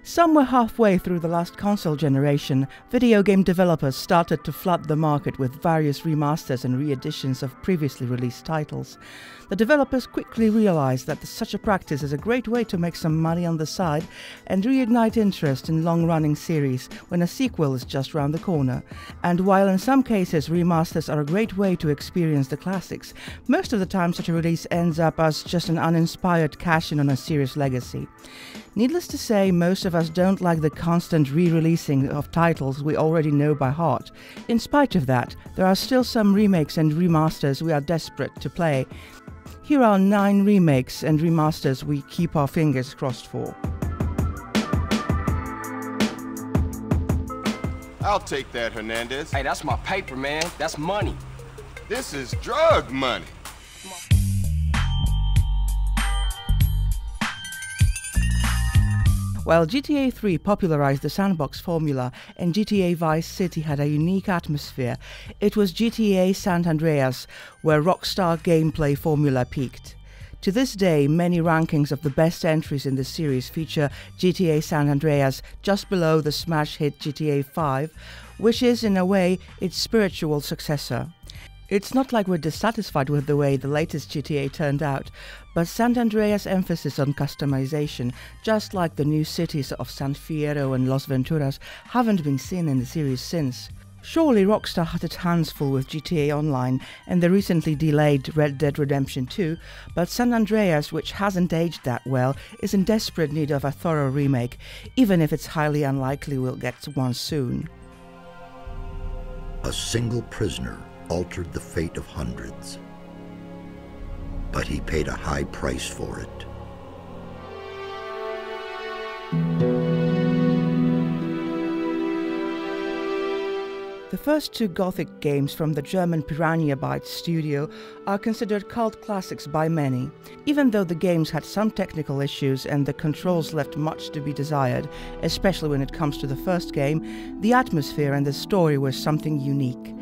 Somewhere halfway through the last console generation, video game developers started to flood the market with various remasters and re-editions of previously released titles. The developers quickly realized that such a practice is a great way to make some money on the side and reignite interest in long-running series when a sequel is just round the corner. And while in some cases remasters are a great way to experience the classics, most of the time such a release ends up as just an uninspired cash-in on a series legacy. Needless to say, most of us don't like the constant re-releasing of titles we already know by heart. In spite of that, there are still some remakes and remasters we are desperate to play. Here are 9 remakes and remasters we keep our fingers crossed for. I'll take that, Hernandez. Hey, that's my paper, man. That's money. This is drug money. While GTA 3 popularized the sandbox formula and GTA Vice City had a unique atmosphere, it was GTA San Andreas where Rockstar gameplay formula peaked. To this day, many rankings of the best entries in the series feature GTA San Andreas just below the smash hit GTA 5, which is, in a way, its spiritual successor. It's not like we're dissatisfied with the way the latest GTA turned out, but San Andreas' emphasis on customization, just like the new cities of San Fierro and Los Venturas, haven't been seen in the series since. Surely Rockstar had its hands full with GTA Online and the recently delayed Red Dead Redemption 2, but San Andreas, which hasn't aged that well, is in desperate need of a thorough remake, even if it's highly unlikely we'll get one soon. A single prisoner altered the fate of hundreds, but he paid a high price for it. The first 2 Gothic games from the German Piranha Bytes studio are considered cult classics by many. Even though the games had some technical issues and the controls left much to be desired, especially when it comes to the first game, the atmosphere and the story were something unique.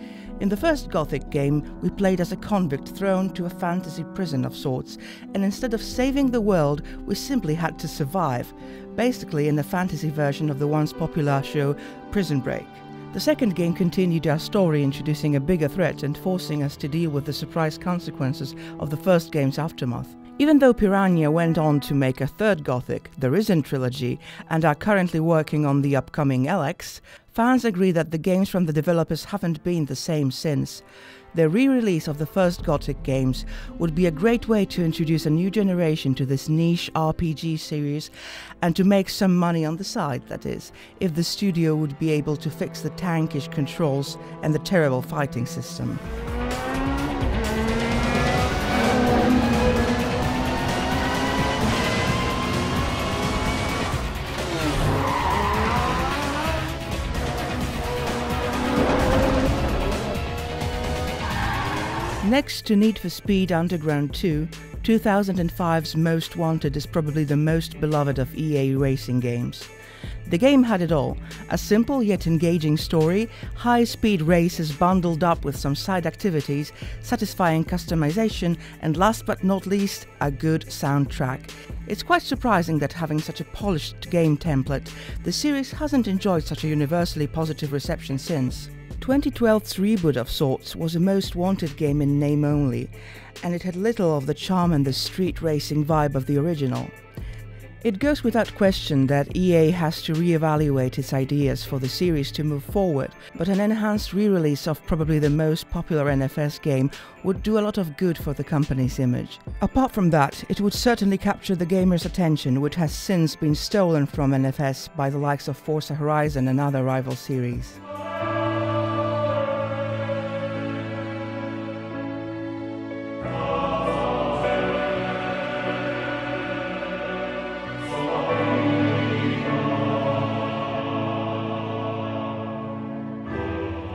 In the first Gothic game, we played as a convict thrown to a fantasy prison of sorts, and instead of saving the world, we simply had to survive, basically in a fantasy version of the once popular show Prison Break. The second game continued our story, introducing a bigger threat and forcing us to deal with the surprise consequences of the first game's aftermath. Even though Piranha went on to make a third Gothic, the Risen trilogy, and are currently working on the upcoming LX, fans agree that the games from the developers haven't been the same since. The re-release of the first Gothic games would be a great way to introduce a new generation to this niche RPG series and to make some money on the side, that is, if the studio would be able to fix the tankish controls and the terrible fighting system. Next to Need for Speed Underground 2, 2005's Most Wanted is probably the most beloved of EA racing games. The game had it all: a simple yet engaging story, high-speed races bundled up with some side activities, satisfying customization, and last but not least, a good soundtrack. It's quite surprising that having such a polished game template, the series hasn't enjoyed such a universally positive reception since. 2012's reboot of sorts was a Most Wanted game in name only, and it had little of the charm and the street racing vibe of the original. It goes without question that EA has to re-evaluate its ideas for the series to move forward, but an enhanced re-release of probably the most popular NFS game would do a lot of good for the company's image. Apart from that, it would certainly capture the gamer's attention, which has since been stolen from NFS by the likes of Forza Horizon and other rival series.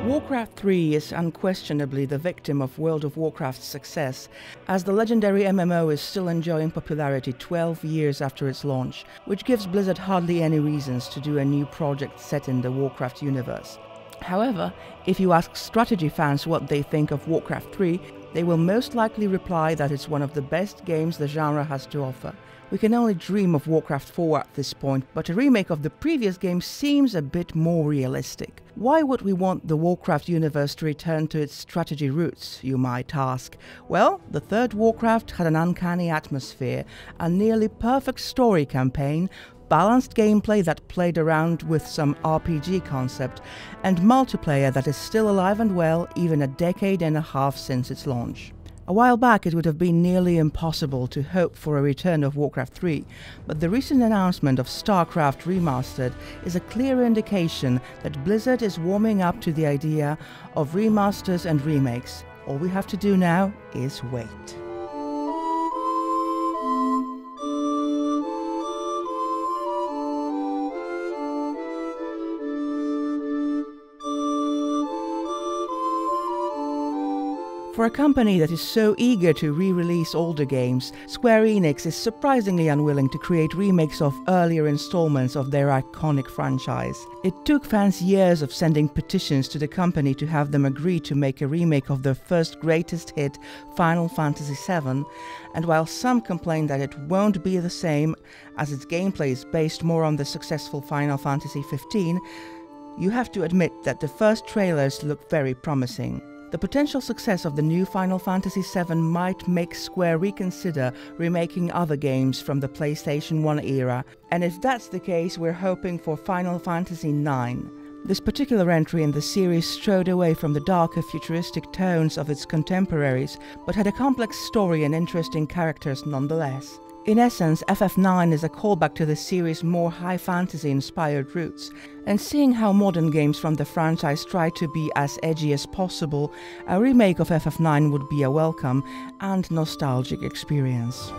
Warcraft 3 is unquestionably the victim of World of Warcraft's success, as the legendary MMO is still enjoying popularity 12 years after its launch, which gives Blizzard hardly any reasons to do a new project set in the Warcraft universe. However, if you ask strategy fans what they think of Warcraft 3, they will most likely reply that it's one of the best games the genre has to offer. We can only dream of Warcraft 4 at this point, but a remake of the previous game seems a bit more realistic. Why would we want the Warcraft universe to return to its strategy roots, you might ask? Well, the third Warcraft had an uncanny atmosphere, a nearly perfect story campaign, balanced gameplay that played around with some RPG concept, and multiplayer that is still alive and well even a decade and a half since its launch. A while back it would have been nearly impossible to hope for a return of Warcraft 3, but the recent announcement of StarCraft Remastered is a clear indication that Blizzard is warming up to the idea of remasters and remakes. All we have to do now is wait. For a company that is so eager to re-release older games, Square Enix is surprisingly unwilling to create remakes of earlier installments of their iconic franchise. It took fans years of sending petitions to the company to have them agree to make a remake of their first greatest hit, Final Fantasy VII, and while some complain that it won't be the same as its gameplay is based more on the successful Final Fantasy XV, you have to admit that the first trailers look very promising. The potential success of the new Final Fantasy VII might make Square reconsider remaking other games from the PlayStation 1 era, and if that's the case, we're hoping for Final Fantasy IX. This particular entry in the series strode away from the darker futuristic tones of its contemporaries, but had a complex story and interesting characters nonetheless. In essence, FF9 is a callback to the series' more high fantasy-inspired roots, and seeing how modern games from the franchise try to be as edgy as possible, a remake of FF9 would be a welcome and nostalgic experience.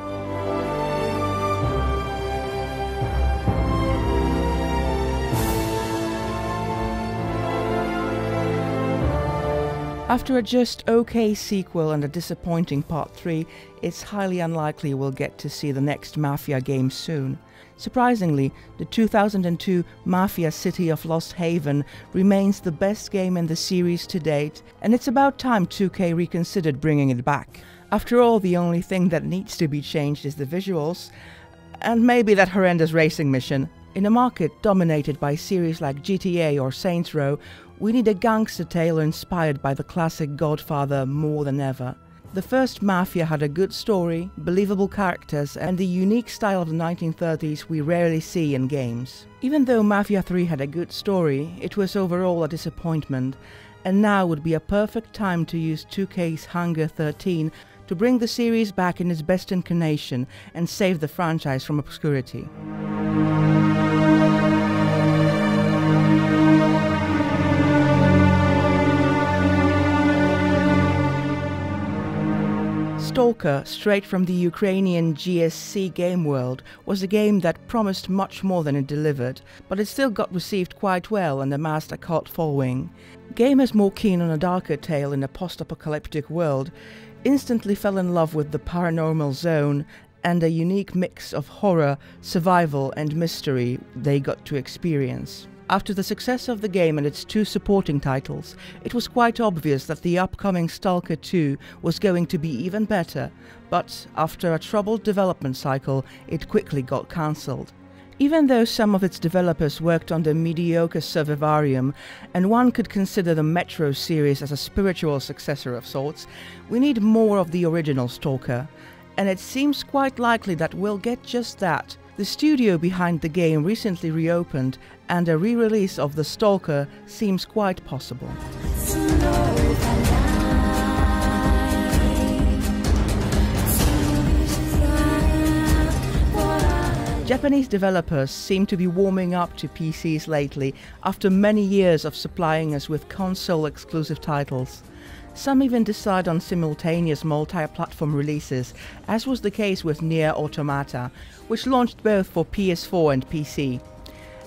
After a just okay sequel and a disappointing Part 3, it's highly unlikely we'll get to see the next Mafia game soon. Surprisingly, the 2002 Mafia City of Lost Haven remains the best game in the series to date, and it's about time 2K reconsidered bringing it back. After all, the only thing that needs to be changed is the visuals, and maybe that horrendous racing mission. In a market dominated by series like GTA or Saints Row, we need a gangster tale inspired by the classic Godfather more than ever. The first Mafia had a good story, believable characters, and the unique style of the 1930s we rarely see in games. Even though Mafia 3 had a good story, it was overall a disappointment, and now would be a perfect time to use 2K's Hunger 13 to bring the series back in its best incarnation and save the franchise from obscurity. Stalker, straight from the Ukrainian GSC game world, was a game that promised much more than it delivered, but it still got received quite well and amassed a cult following. Gamers more keen on a darker tale in a post-apocalyptic world instantly fell in love with the paranormal zone and a unique mix of horror, survival and mystery they got to experience. After the success of the game and its two supporting titles, it was quite obvious that the upcoming Stalker 2 was going to be even better, but after a troubled development cycle, it quickly got cancelled. Even though some of its developers worked on the mediocre Survivarium, and one could consider the Metro series as a spiritual successor of sorts, we need more of the original Stalker, and it seems quite likely that we'll get just that. The studio behind the game recently reopened, and a re-release of the Stalker seems quite possible. Japanese developers seem to be warming up to PCs lately, after many years of supplying us with console-exclusive titles. Some even decide on simultaneous multi-platform releases, as was the case with Nier Automata, which launched both for PS4 and PC.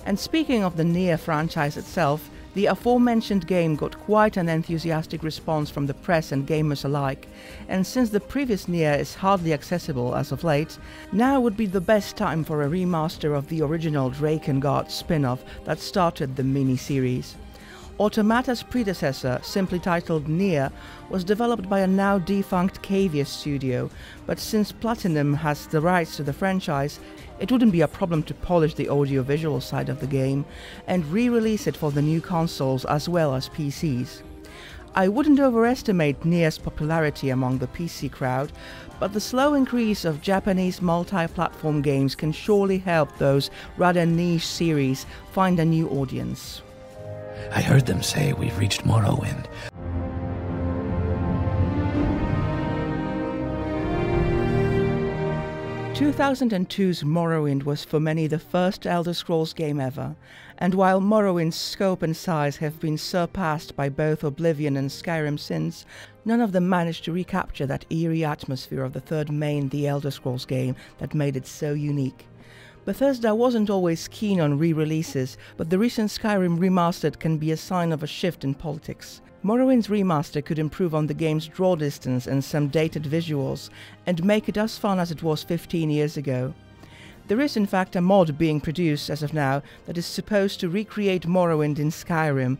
And speaking of the Nier franchise itself, the aforementioned game got quite an enthusiastic response from the press and gamers alike, and since the previous Nier is hardly accessible as of late, now would be the best time for a remaster of the original Drakengard spin-off that started the mini-series. Automata's predecessor, simply titled Nier, was developed by a now defunct Cavia studio, but since Platinum has the rights to the franchise, it wouldn't be a problem to polish the audiovisual side of the game and re-release it for the new consoles as well as PCs. I wouldn't overestimate Nier's popularity among the PC crowd, but the slow increase of Japanese multi-platform games can surely help those rather niche series find a new audience. I heard them say we've reached Morrowind. (2002's Morrowind was for many the first Elder Scrolls game ever, and while Morrowind's scope and size have been surpassed by both Oblivion and Skyrim since, none of them managed to recapture that eerie atmosphere of the third main The Elder Scrolls game that made it so unique. Bethesda wasn't always keen on re-releases, but the recent Skyrim Remastered can be a sign of a shift in politics. Morrowind's remaster could improve on the game's draw distance and some dated visuals, and make it as fun as it was 15 years ago. There is in fact a mod being produced as of now that is supposed to recreate Morrowind in Skyrim,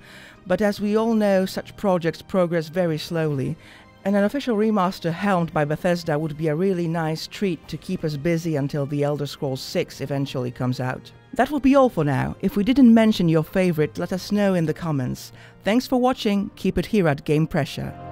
but as we all know, such projects progress very slowly, and an official remaster helmed by Bethesda would be a really nice treat to keep us busy until The Elder Scrolls 6 eventually comes out. That will be all for now. If we didn't mention your favorite, let us know in the comments. Thanks for watching, keep it here at GamePressure.